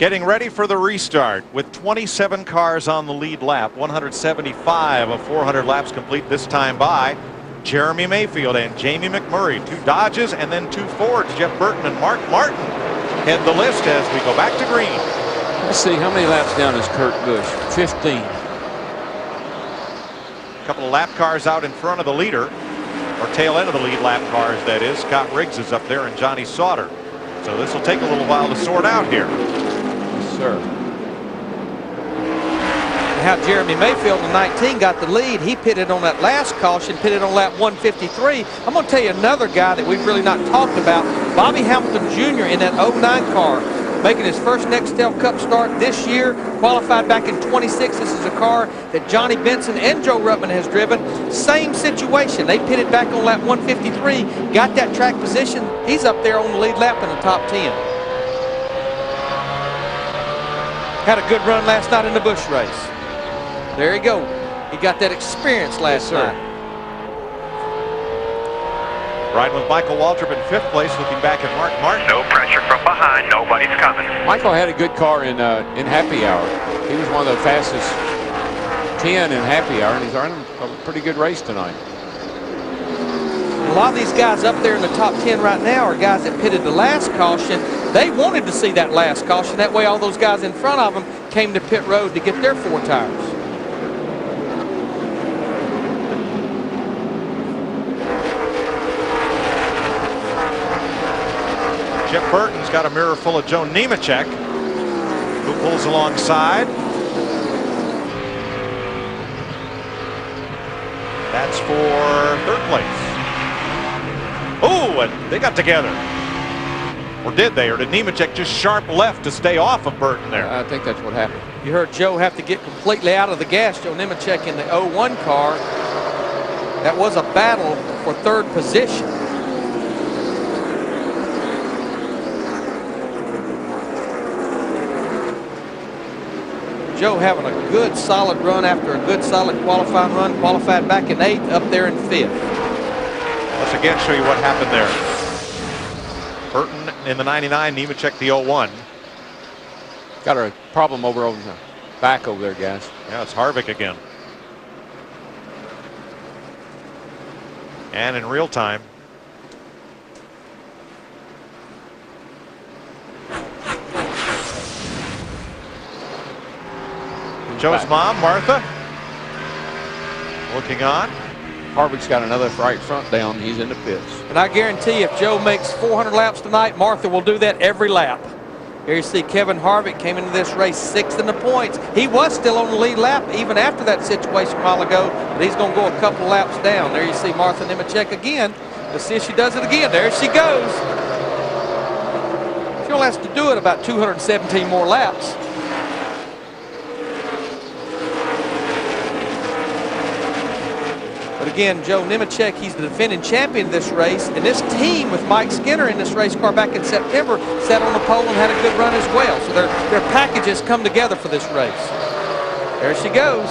Getting ready for the restart with 27 cars on the lead lap, 175 of 400 laps complete this time by Jeremy Mayfield and Jamie McMurray. 2 Dodges and then 2 Fords. Jeff Burton and Mark Martin head the list as we go back to green. Let's see, how many laps down is Kurt Busch? 15. A couple of lap cars out in front of the leader, or tail end of the lead lap cars, that is. Scott Riggs is up there and Johnny Sauter. So this will take a little while to sort out here. Sir. How Jeremy Mayfield in 19 got the lead. He pitted on that last caution, pitted on lap 153. I'm going to tell you another guy that we've really not talked about, Bobby Hamilton Jr. in that 09 car, making his first Nextel Cup start this year, qualified back in 26. This is a car that Johnny Benson and Joe Ruttman has driven. Same situation. They pitted back on lap 153, got that track position. He's up there on the lead lap in the top 10. Had a good run last night in the Busch race. There you go. He got that experience last night. Riding with Michael Waltrip in 5th place, looking back at Mark Martin. No pressure from behind. Nobody's coming. Michael had a good car in happy hour. He was one of the fastest 10 in happy hour, and he's running a pretty good race tonight. A lot of these guys up there in the top 10 right now are guys that pitted the last caution. They wanted to see that last caution. That way all those guys in front of them came to pit road to get their 4 tires. Jeff Burton's got a mirror full of Joe Nemechek, who pulls alongside. That's for 3rd place. Oh, and they got together. Or did they? Or did Nemechek just sharp left to stay off of Burton there? I think that's what happened. You heard Joe have to get completely out of the gas. Joe Nemechek in the 01 car. That was a battle for 3rd position. Joe having a good solid run after a good solid qualifying run. Qualified back in 8th, up there in 5th. Let's again show you what happened there. Burton in the 99, Nemechek the 01. Got a problem over on the back over there, guys. Yeah, it's Harvick again. And in real time, Joe's mom, Martha, looking on. Harvick's got another right front down. He's in the pits. And I guarantee if Joe makes 400 laps tonight, Martha will do that every lap. Here you see Kevin Harvick came into this race 6th in the points. He was still on the lead lap even after that situation a while ago, but he's going to go a couple laps down. There you see Martha Nemechek again. Let's see if she does it again. There she goes. She only has to do it about 217 more laps. But again, Joe Nemechek, he's the defending champion of this race. And this team with Mike Skinner in this race car back in September sat on the pole and had a good run as well. So their packages come together for this race. There she goes.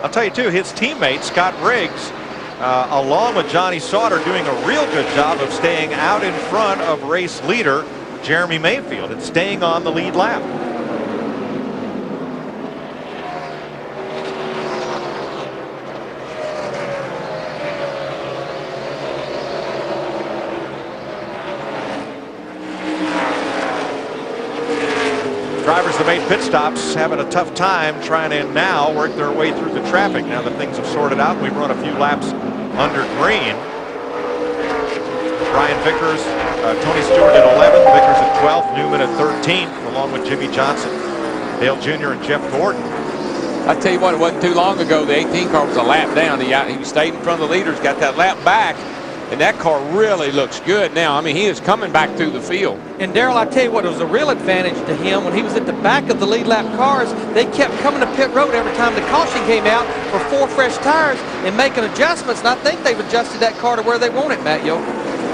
I'll tell you too, his teammate Scott Riggs, along with Johnny Sauter, doing a real good job of staying out in front of race leader Jeremy Mayfield and staying on the lead lap. Drivers that made pit stops having a tough time trying to now work their way through the traffic. Now that things have sorted out, we've run a few laps under green. Brian Vickers, Tony Stewart at 11th, Vickers at 12th, Newman at 13th, along with Jimmy Johnson, Dale Jr. and Jeff Gordon. I tell you what, it wasn't too long ago, the 18 car was a lap down. He stayed in front of the leaders, got that lap back. And that car really looks good now. I mean, he is coming back through the field. And Darrell, I tell you what, it was a real advantage to him when he was at the back of the lead lap cars. They kept coming to pit road every time the caution came out for 4 fresh tires and making adjustments. And I think they've adjusted that car to where they want it, Matt Yoke.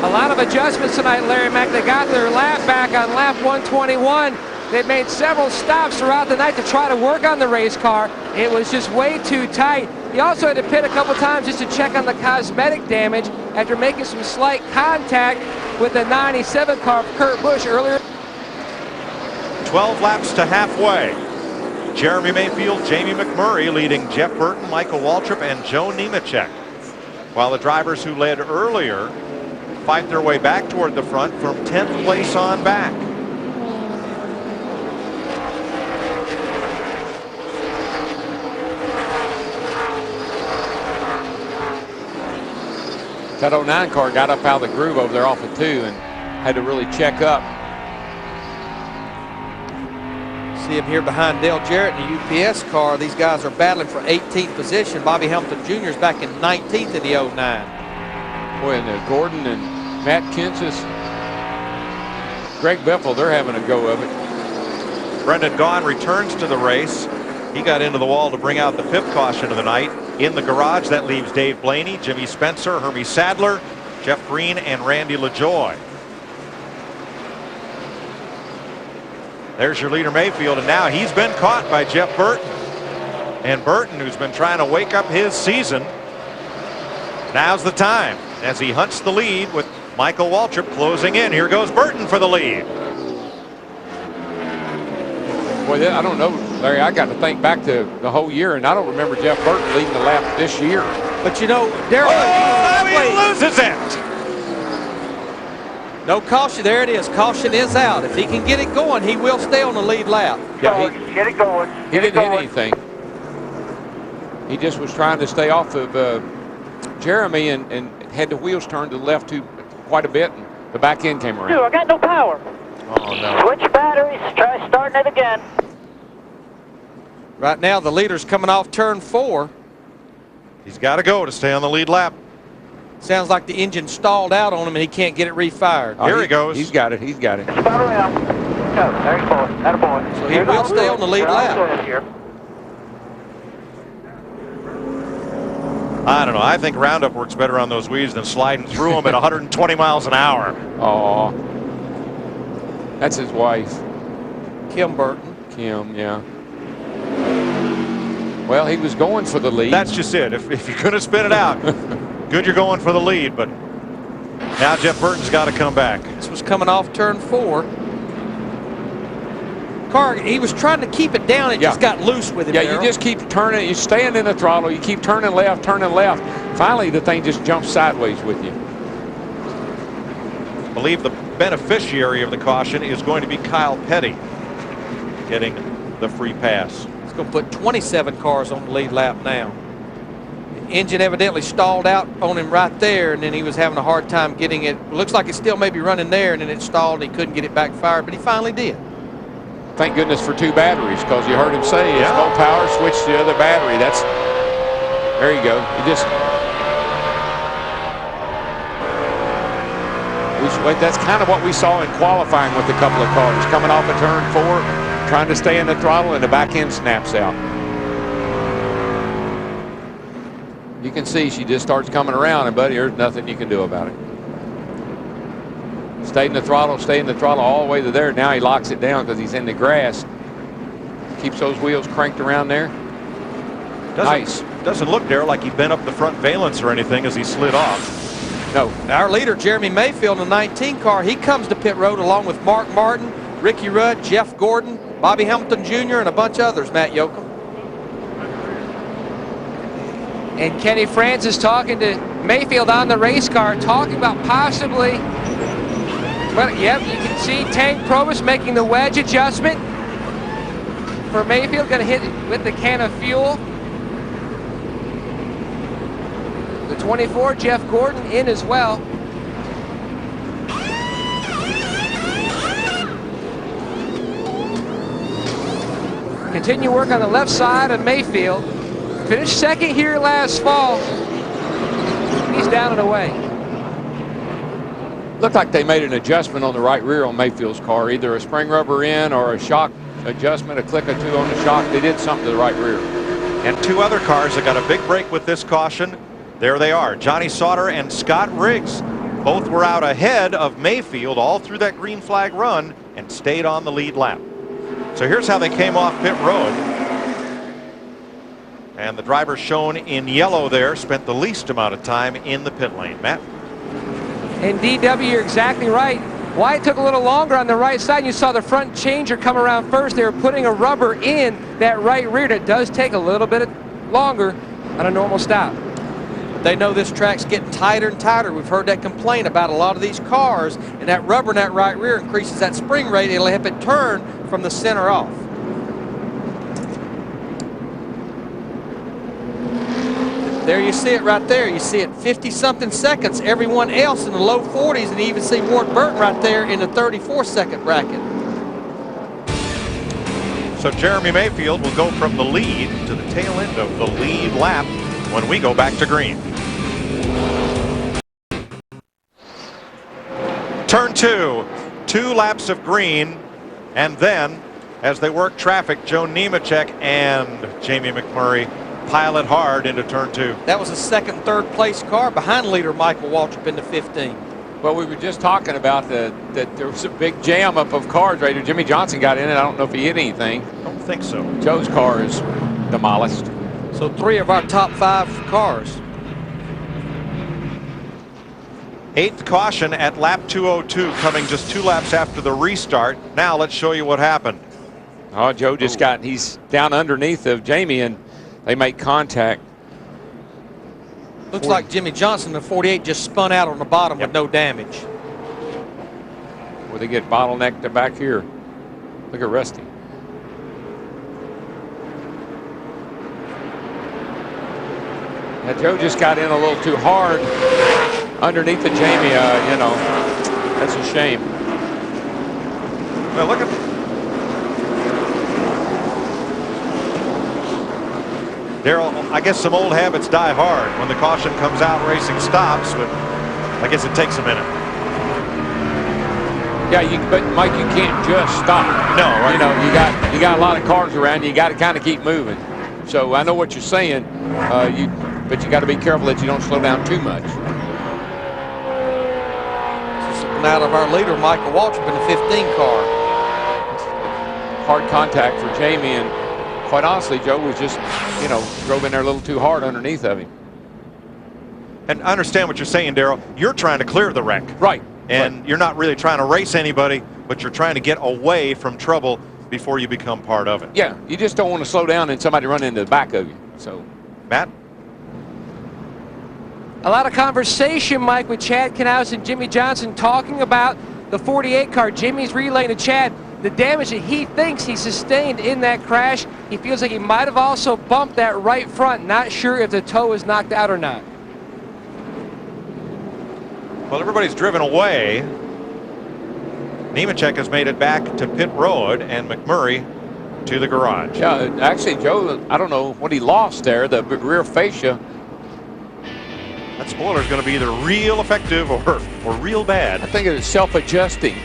A lot of adjustments tonight, Larry Mack. They got their lap back on lap 121. They made several stops throughout the night to try to work on the race car. It was just way too tight. He also had to pit a couple times just to check on the cosmetic damage after making some slight contact with the 97 car of Kurt Busch earlier. 12 laps to halfway. Jeremy Mayfield, Jamie McMurray leading Jeff Burton, Michael Waltrip, and Joe Nemechek. While the drivers who led earlier fight their way back toward the front from 10th place on back. That 09 car got up out of the groove over there off of 2 and had to really check up. See him here behind Dale Jarrett in the UPS car. These guys are battling for 18th position. Bobby Hamilton Jr. is back in 19th in the 09. Boy, and Gordon and Matt Kenseth, Greg Beffel, they're having a go of it. Brendan Gaughan returns to the race. He got into the wall to bring out the 5th caution of the night. In the garage, that leaves Dave Blaney, Jimmy Spencer, Hermie Sadler, Jeff Green, and Randy LaJoie. There's your leader, Mayfield, and now he's been caught by Jeff Burton. And Burton, who's been trying to wake up his season, now's the time as he hunts the lead with Michael Waltrip closing in. Here goes Burton for the lead. Boy, I don't know, Larry, I got to think back to the whole year, and I don't remember Jeff Burton leading the lap this year. But you know, Darrell, he loses it. No caution. There it is. Caution is out. If he can get it going, he will stay on the lead lap. Yeah, Get it going. He didn't hit anything. He just was trying to stay off of Jeremy and had the wheels turned to the left quite a bit, and the back end came around. Dude, I got no power. Oh, no. Switch batteries. Try starting it again. Right now, the leader's coming off turn 4. He's got to go to stay on the lead lap. Sounds like the engine stalled out on him and he can't get it refired. Here he goes. He's got it. He's got it. Spot around. Go. There you go. Attaboy. So he will stay on the lead lap. I don't know. I think Roundup works better on those weeds than sliding through them at 120 miles an hour. Oh, that's his wife. Kim Burton. Kim, yeah. Well, he was going for the lead. That's just it. If you're going to spin it out, good you're going for the lead, but now Jeff Burton's got to come back. This was coming off turn 4. Car, he was trying to keep it down. It just got loose with him. Yeah, Darrell. you just keep turning. You're staying in the throttle. You keep turning left, turning left. Finally, the thing just jumps sideways with you. I believe the beneficiary of the caution is going to be Kyle Petty getting the free pass. It's going to put 27 cars on the lead lap now. The engine evidently stalled out on him right there, and then he was having a hard time getting it. Looks like it still may be running there, and then it stalled, and he couldn't get it back fired, but he finally did. Thank goodness for 2 batteries, because you heard him say it's no power, switch to the other battery. There you go. That's kind of what we saw in qualifying with a couple of cars. Coming off of turn 4, trying to stay in the throttle, and the back end snaps out. You can see she just starts coming around, and buddy, there's nothing you can do about it. Stay in the throttle all the way to there. Now he locks it down because he's in the grass. Keeps those wheels cranked around there. Nice. Doesn't look, Darrell, like he bent up the front valence or anything as he slid off. No. Our leader, Jeremy Mayfield, in the 19 car, he comes to pit road along with Mark Martin, Ricky Rudd, Jeff Gordon, Bobby Hamilton Jr., and a bunch of others, Matt Yoakum. And Kenny Francis talking to Mayfield on the race car, talking about possibly, well, yep, you can see Tank Probst making the wedge adjustment for Mayfield, going to hit it with the can of fuel. The 24, Jeff Gordon, in as well. Continue work on the left side of Mayfield. Finished second here last fall. He's down and away. Looked like they made an adjustment on the right rear on Mayfield's car, either a spring rubber in or a shock adjustment, a click or 2 on the shock. They did something to the right rear. And 2 other cars that got a big break with this caution. There they are, Johnny Sauter and Scott Riggs. Both were out ahead of Mayfield all through that green flag run and stayed on the lead lap. So here's how they came off pit road. And the driver shown in yellow there spent the least amount of time in the pit lane. Matt? And DW, you're exactly right. Why it took a little longer on the right side, you saw the front changer come around first. They were putting a rubber in that right rear. That does take a little bit longer on a normal stop. They know this track's getting tighter and tighter. We've heard that complaint about a lot of these cars, and that rubber in that right rear increases that spring rate. It'll help it turn from the center off. There you see it right there. You see it 50-something seconds. Everyone else in the low 40s, and you even see Ward Burton right there in the 34-second bracket. So Jeremy Mayfield will go from the lead to the tail end of the lead lap when we go back to green. Turn 2, 2 laps of green, and then as they work traffic, Joe Nemechek and Jamie McMurray pile it hard into turn 2. That was a second, third place car behind leader Michael Waltrip in the 15. Well, we were just talking about that there was a big jam up of cars right here. Jimmy Johnson got in it. I don't know if he hit anything. I don't think so. Joe's car is demolished. So 3 of our top 5 cars. 8th caution at lap 202, coming just 2 laps after the restart. Now let's show you what happened. Oh, Joe just he's down underneath of Jamie, and they make contact. Looks like Jimmy Johnson, the 48, just spun out on the bottom with no damage. Where they get bottlenecked back here. Look at Rusty. Now, Joe just got in a little too hard underneath the Jamie. You know, that's a shame. Well, look at. Darrell, I guess some old habits die hard. When the caution comes out, racing stops, but I guess it takes a minute. Yeah, but Mike, you can't just stop. No, right. You know, you got a lot of cars around you. You got to kind of keep moving. So I know what you're saying, but you got to be careful that you don't slow down too much. Slipping out of our leader, Michael Waltrip, in the 15 car. Hard contact for Jamie, and quite honestly, Joe was just, you know, drove in there a little too hard underneath of him. And I understand what you're saying, Darrell. You're trying to clear the wreck. Right. And right. You're not really trying to race anybody, but you're trying to get away from trouble before you become part of it. Yeah, you just don't want to slow down and somebody run into the back of you. So, Matt? A lot of conversation, Mike, with Chad Knaus and Jimmy Johnson talking about the 48 car. Jimmy's relaying to Chad the damage that he thinks he sustained in that crash. He feels like he might have also bumped that right front. Not sure if the toe is knocked out or not. Well, everybody's driven away. Nemechek has made it back to pit road, and McMurray to the garage. Yeah, actually, Joe, I don't know what he lost there, the rear fascia. That spoiler is going to be either real effective or real bad. I think it was self-adjusting.